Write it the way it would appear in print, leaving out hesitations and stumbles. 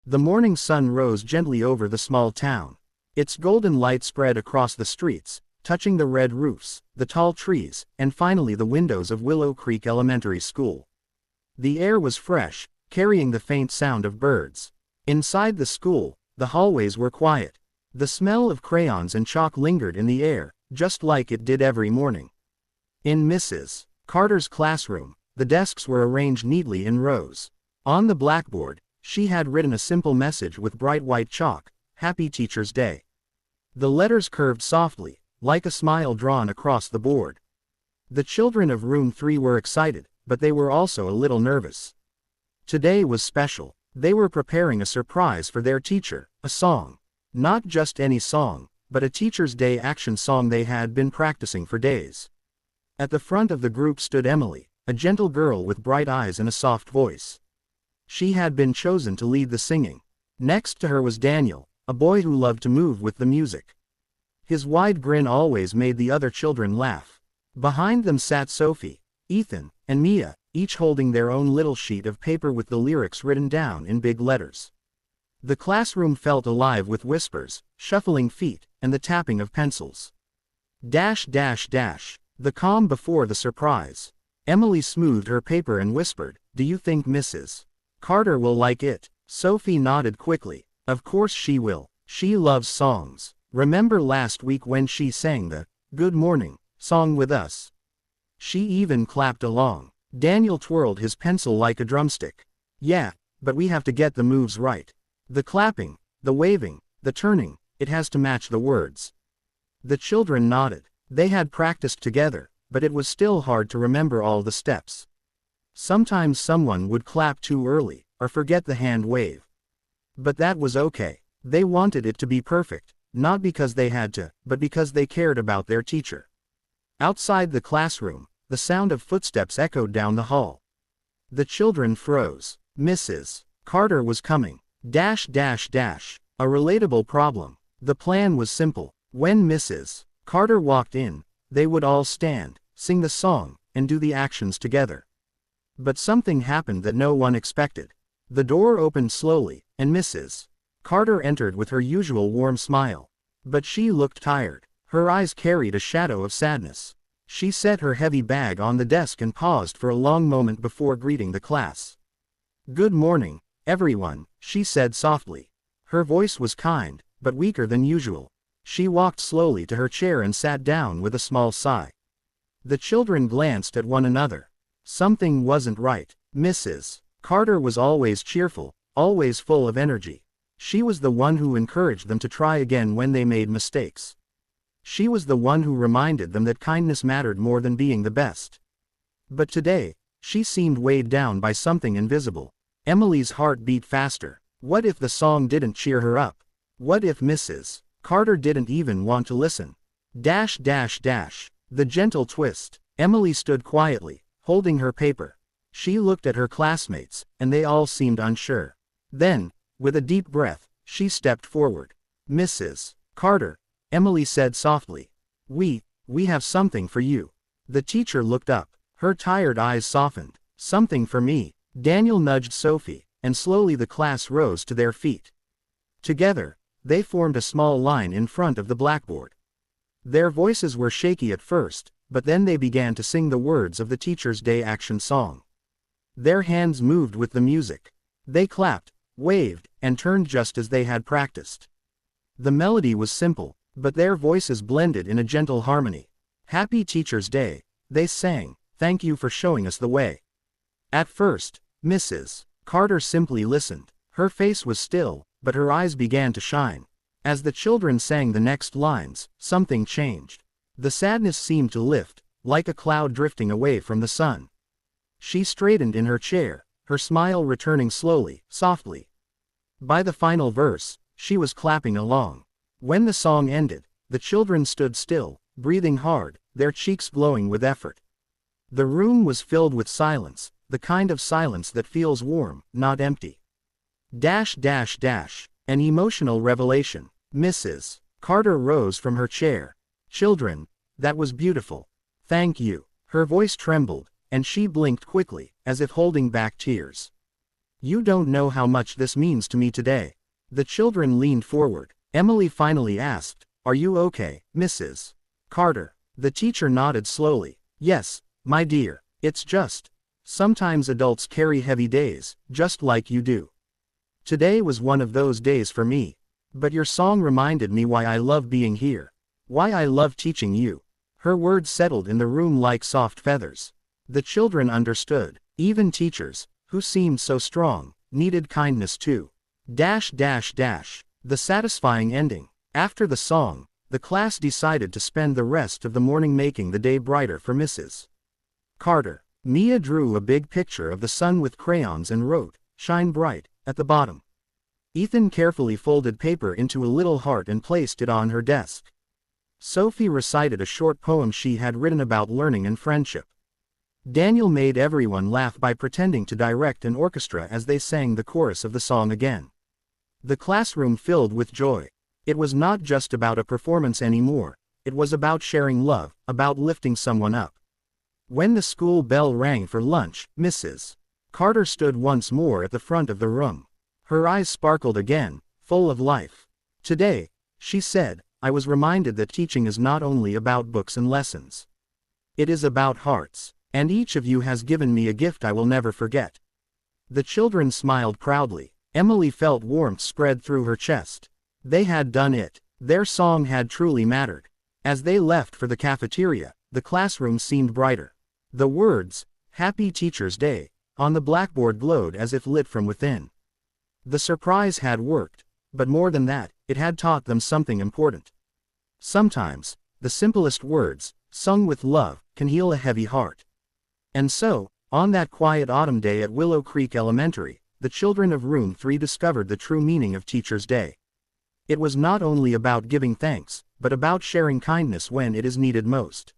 The morning sun rose gently over the small town. Its golden light spread across the streets, touching the red roofs, the tall trees, and finally the windows of Willow Creek Elementary School. The air was fresh, carrying the faint sound of birds. Inside the school, the hallways were quiet. The smell of crayons and chalk lingered in the air, just like it did every morning. In Mrs. Carter's classroom, the desks were arranged neatly in rows. On the blackboard, she had written a simple message with bright white chalk, "Happy Teacher's Day." The letters curved softly, like a smile drawn across the board. The children of Room 3 were excited, but they were also a little nervous. Today was special. They were preparing a surprise for their teacher, a song. Not just any song, but a Teacher's Day action song they had been practicing for days. At the front of the group stood Emily, a gentle girl with bright eyes and a soft voice. She had been chosen to lead the singing. Next to her was Daniel, a boy who loved to move with the music. His wide grin always made the other children laugh. Behind them sat Sophie, Ethan, and Mia, each holding their own little sheet of paper with the lyrics written down in big letters. The classroom felt alive with whispers, shuffling feet, and the tapping of pencils. Dash dash dash. The calm before the surprise. Emily smoothed her paper and whispered, "Do you think Mrs. Carter will like it?" Sophie nodded quickly. "Of course she will. She loves songs. Remember last week when she sang the Good Morning song with us? She even clapped along." Daniel twirled his pencil like a drumstick. "Yeah, but we have to get the moves right. The clapping, the waving, the turning, it has to match the words." The children nodded. They had practiced together, but it was still hard to remember all the steps. Sometimes someone would clap too early, or forget the hand wave. But that was okay. They wanted it to be perfect, not because they had to, but because they cared about their teacher. Outside the classroom, the sound of footsteps echoed down the hall. The children froze. Mrs. Carter was coming. Dash dash dash. A relatable problem. The plan was simple. When Mrs. Carter walked in, they would all stand, sing the song, and do the actions together. But something happened that no one expected. The door opened slowly, and Mrs. Carter entered with her usual warm smile. But she looked tired. Her eyes carried a shadow of sadness. She set her heavy bag on the desk and paused for a long moment before greeting the class. "Good morning, everyone," she said softly. Her voice was kind, but weaker than usual. She walked slowly to her chair and sat down with a small sigh. The children glanced at one another. Something wasn't right. Mrs. Carter was always cheerful, always full of energy. She was the one who encouraged them to try again when they made mistakes. She was the one who reminded them that kindness mattered more than being the best. But today, she seemed weighed down by something invisible. Emily's heart beat faster. What if the song didn't cheer her up? What if Mrs. Carter didn't even want to listen? Dash dash dash. The gentle twist. Emily stood quietly, holding her paper. She looked at her classmates, and they all seemed unsure. Then, with a deep breath, she stepped forward. "Mrs. Carter," Emily said softly. We have something for you." The teacher looked up. Her tired eyes softened. "Something for me." Daniel nudged Sophie, and slowly the class rose to their feet. Together, they formed a small line in front of the blackboard. Their voices were shaky at first, but then they began to sing the words of the Teacher's Day action song. Their hands moved with the music. They clapped, waved, and turned just as they had practiced. The melody was simple, but their voices blended in a gentle harmony. "Happy Teacher's Day," they sang. "Thank you for showing us the way." At first, Mrs. Carter simply listened. Her face was still, but her eyes began to shine. As the children sang the next lines, something changed. The sadness seemed to lift, like a cloud drifting away from the sun. She straightened in her chair, her smile returning slowly, softly. By the final verse, she was clapping along. When the song ended, the children stood still, breathing hard, their cheeks glowing with effort. The room was filled with silence, the kind of silence that feels warm, not empty. Dash dash dash. An emotional revelation. Mrs. Carter rose from her chair. "Children, that was beautiful. Thank you." Her voice trembled, and she blinked quickly, as if holding back tears. You don't know how much this means to me today." The children leaned forward. Emily finally asked, "Are you okay, Mrs. Carter?" The teacher nodded slowly. "Yes, my dear, it's just. Sometimes adults carry heavy days, just like you do. Today was one of those days for me. But your song reminded me why I love being here. Why I love teaching you." Her words settled in the room like soft feathers. The children understood. Even teachers, who seemed so strong, needed kindness too. The satisfying ending. After the song, the class decided to spend the rest of the morning making the day brighter for Mrs. Carter. Mia drew a big picture of the sun with crayons and wrote, "Shine bright," at the bottom. Ethan carefully folded paper into a little heart and placed it on her desk. Sophie recited a short poem she had written about learning and friendship. Daniel made everyone laugh by pretending to direct an orchestra as they sang the chorus of the song again. The classroom filled with joy. It was not just about a performance anymore, it was about sharing love, about lifting someone up. When the school bell rang for lunch, Mrs. Carter stood once more at the front of the room. Her eyes sparkled again, full of life. "Today," she said, "I was reminded that teaching is not only about books and lessons. It is about hearts, and each of you has given me a gift I will never forget." The children smiled proudly. Emily felt warmth spread through her chest. They had done it. Their song had truly mattered. As they left for the cafeteria, the classroom seemed brighter. The words, "Happy Teacher's Day," on the blackboard glowed as if lit from within. The surprise had worked, but more than that, it had taught them something important. Sometimes, the simplest words, sung with love, can heal a heavy heart. And so, on that quiet autumn day at Willow Creek Elementary, the children of Room 3 discovered the true meaning of Teacher's Day. It was not only about giving thanks, but about sharing kindness when it is needed most.